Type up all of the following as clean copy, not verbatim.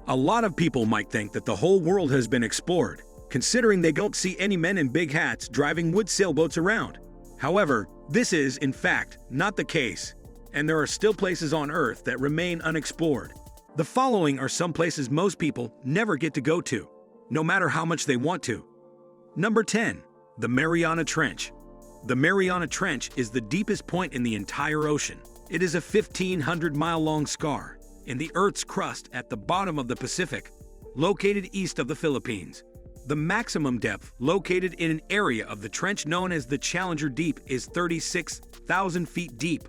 A lot of people might think that the whole world has been explored, considering they don't see any men in big hats driving wood sailboats around. However, this is, in fact, not the case, and there are still places on Earth that remain unexplored. The following are some places most people never get to go to, no matter how much they want to. Number 10. The Mariana Trench. The Mariana Trench is the deepest point in the entire ocean. It is a 1,500-mile-long scar in the Earth's crust at the bottom of the Pacific, located east of the Philippines. The maximum depth located in an area of the trench known as the Challenger Deep is 36,000 feet deep.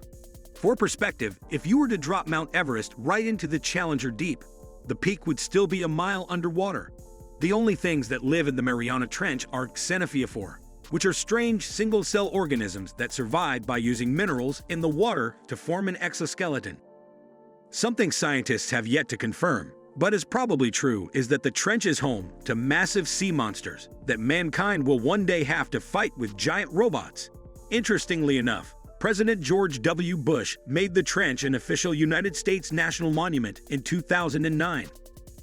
For perspective, if you were to drop Mount Everest right into the Challenger Deep, the peak would still be a mile underwater. The only things that live in the Mariana Trench are xenophyophore, which are strange single-cell organisms that survive by using minerals in the water to form an exoskeleton. Something scientists have yet to confirm, but is probably true, is that the trench is home to massive sea monsters that mankind will one day have to fight with giant robots. Interestingly enough, President George W. Bush made the trench an official United States national monument in 2009.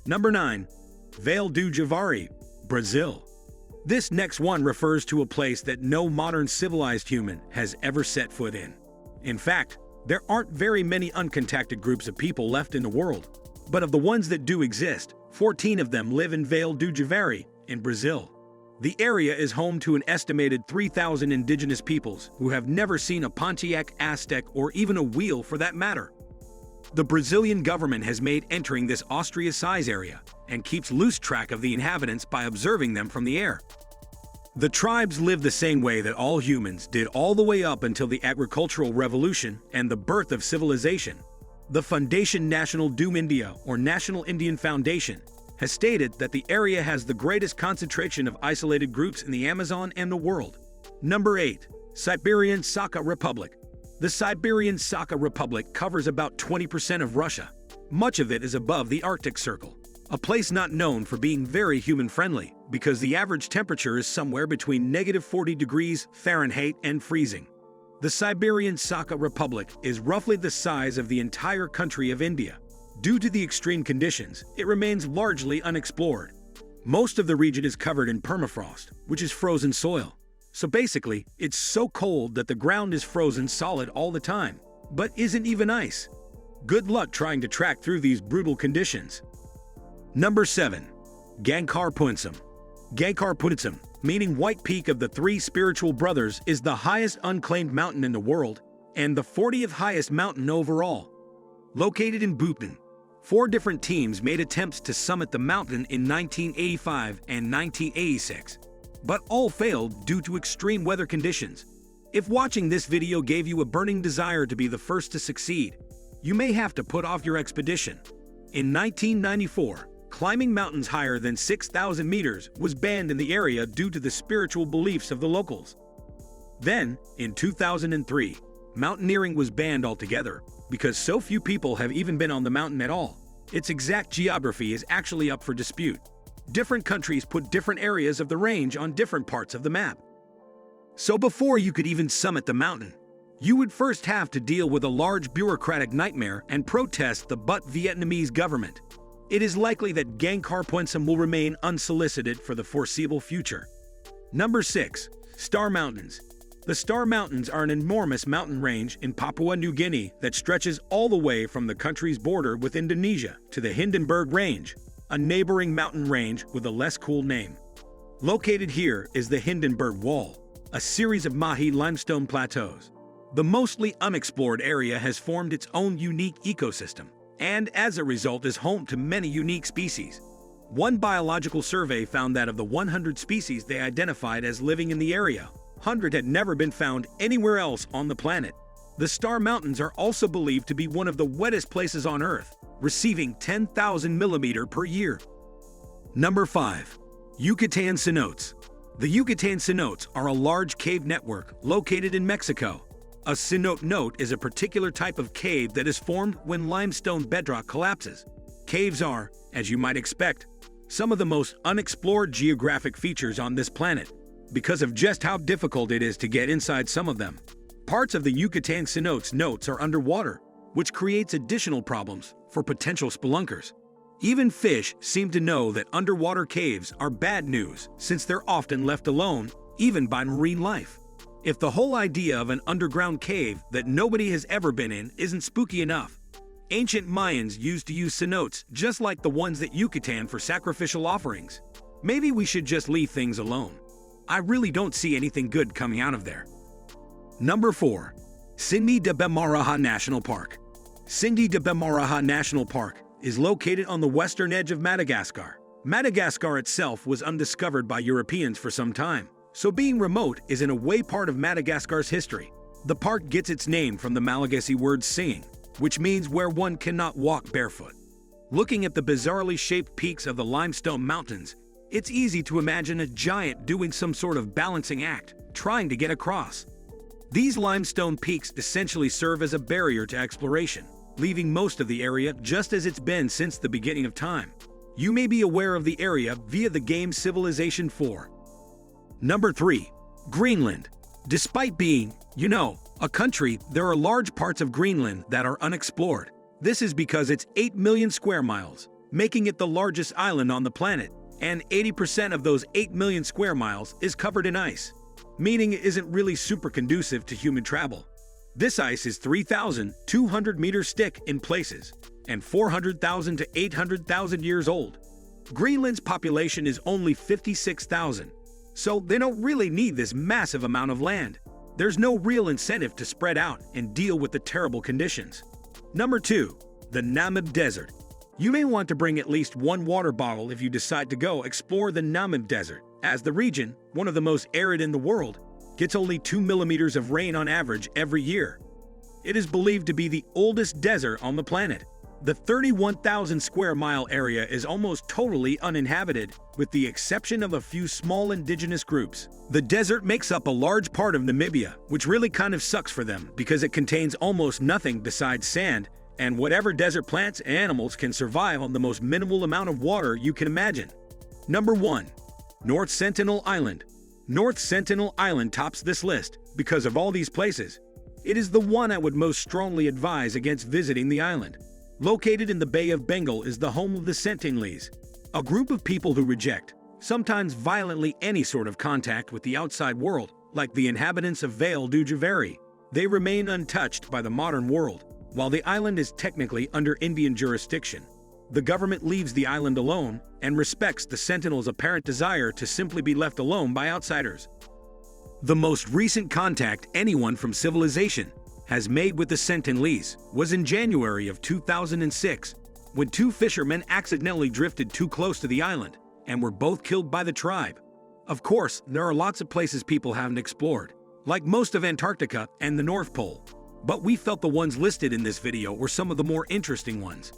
Number 9. Vale do Javari, Brazil. This next one refers to a place that no modern civilized human has ever set foot in. In fact, there aren't very many uncontacted groups of people left in the world, but of the ones that do exist, 14 of them live in Vale do Javari, in Brazil. The area is home to an estimated 3,000 indigenous peoples who have never seen a Pontiac Aztec or even a wheel for that matter. The Brazilian government has made entering this Austria-size area and keeps loose track of the inhabitants by observing them from the air. The tribes live the same way that all humans did all the way up until the agricultural revolution and the birth of civilization. The Foundation National Doom India, or National Indian Foundation, has stated that the area has the greatest concentration of isolated groups in the Amazon and the world. Number 8. Siberian Sakha Republic. The Siberian Sakha Republic covers about 20% of Russia. Much of it is above the Arctic Circle, a place not known for being very human-friendly because the average temperature is somewhere between -40 degrees Fahrenheit and freezing. The Siberian Sakha Republic is roughly the size of the entire country of India. Due to the extreme conditions, it remains largely unexplored. Most of the region is covered in permafrost, which is frozen soil. So basically, it's so cold that the ground is frozen solid all the time, but isn't even ice. Good luck trying to track through these brutal conditions. Number 7. Gangkhar Puensum. Gangkhar Puensum, meaning White Peak of the Three Spiritual Brothers, is the highest unclaimed mountain in the world and the 40th highest mountain overall. Located in Bhutan, 4 different teams made attempts to summit the mountain in 1985 and 1986, but all failed due to extreme weather conditions. If watching this video gave you a burning desire to be the first to succeed, you may have to put off your expedition. In 1994, climbing mountains higher than 6,000 meters was banned in the area due to the spiritual beliefs of the locals. Then, in 2003, mountaineering was banned altogether because so few people have even been on the mountain at all. Its exact geography is actually up for dispute. Different countries put different areas of the range on different parts of the map. So before you could even summit the mountain, you would first have to deal with a large bureaucratic nightmare and protest the Vietnamese government. It is likely that Gangkhar Puensum will remain unsolicited for the foreseeable future. Number 6. Star Mountains. The Star Mountains are an enormous mountain range in Papua New Guinea that stretches all the way from the country's border with Indonesia to the Hindenburg Range, a neighboring mountain range with a less cool name. Located here is the Hindenburg Wall, a series of Mahi limestone plateaus. The mostly unexplored area has formed its own unique ecosystem, and as a result is home to many unique species. One biological survey found that of the 100 species they identified as living in the area, 100 had never been found anywhere else on the planet. The Star Mountains are also believed to be one of the wettest places on Earth, receiving 10,000 mm per year. Number 5. Yucatan Cenotes. The Yucatan Cenotes are a large cave network located in Mexico. A cenote note is a particular type of cave that is formed when limestone bedrock collapses. Caves are, as you might expect, some of the most unexplored geographic features on this planet, because of just how difficult it is to get inside some of them. Parts of the Yucatan Cenotes notes are underwater, which creates additional problems for potential spelunkers. Even fish seem to know that underwater caves are bad news since they're often left alone, even by marine life. If the whole idea of an underground cave that nobody has ever been in isn't spooky enough, ancient Mayans used to use cenotes just like the ones at Yucatan for sacrificial offerings. Maybe we should just leave things alone. I really don't see anything good coming out of there. Number 4. Tsingy de Bemaraha National Park. Tsingy de Bemaraha National Park is located on the western edge of Madagascar. Madagascar itself was undiscovered by Europeans for some time, so being remote is in a way part of Madagascar's history. The park gets its name from the Malagasy word singing, which means where one cannot walk barefoot. Looking at the bizarrely shaped peaks of the limestone mountains, it's easy to imagine a giant doing some sort of balancing act, trying to get across. These limestone peaks essentially serve as a barrier to exploration, leaving most of the area just as it's been since the beginning of time. You may be aware of the area via the game Civilization 4. Number 3. Greenland. Despite being, a country, there are large parts of Greenland that are unexplored. This is because it's 8 million square miles, making it the largest island on the planet, and 80% of those 8 million square miles is covered in ice, meaning it isn't really super conducive to human travel. This ice is 3,200 meters thick in places, and 400,000 to 800,000 years old. Greenland's population is only 56,000, so they don't really need this massive amount of land. There's no real incentive to spread out and deal with the terrible conditions. Number 2. The Namib Desert. You may want to bring at least one water bottle if you decide to go explore the Namib Desert, as the region, one of the most arid in the world, gets only 2 millimeters of rain on average every year. It is believed to be the oldest desert on the planet. The 31,000 square mile area is almost totally uninhabited, with the exception of a few small indigenous groups. The desert makes up a large part of Namibia, which really kind of sucks for them because it contains almost nothing besides sand, and whatever desert plants and animals can survive on the most minimal amount of water you can imagine. Number 1. North Sentinel Island. North Sentinel Island tops this list because of all these places. It is the one I would most strongly advise against visiting the island. Located in the Bay of Bengal is the home of the Sentinels, a group of people who reject, sometimes violently, any sort of contact with the outside world, like the inhabitants of Vale du Javari. They remain untouched by the modern world. While the island is technically under Indian jurisdiction, the government leaves the island alone and respects the Sentinels' apparent desire to simply be left alone by outsiders. The most recent contact anyone from Civilization has made with the Sentinels was in January of 2006, when 2 fishermen accidentally drifted too close to the island and were both killed by the tribe. Of course, there are lots of places people haven't explored, like most of Antarctica and the North Pole, but we felt the ones listed in this video were some of the more interesting ones.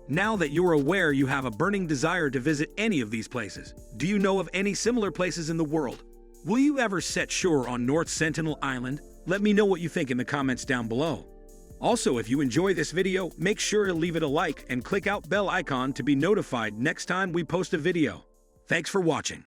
Now that you're aware you have a burning desire to visit any of these places, do you know of any similar places in the world? Will you ever set shore on North Sentinel Island? Let me know what you think in the comments down below. Also, if you enjoy this video, make sure to leave it a like and click out bell icon to be notified next time we post a video. Thanks for watching.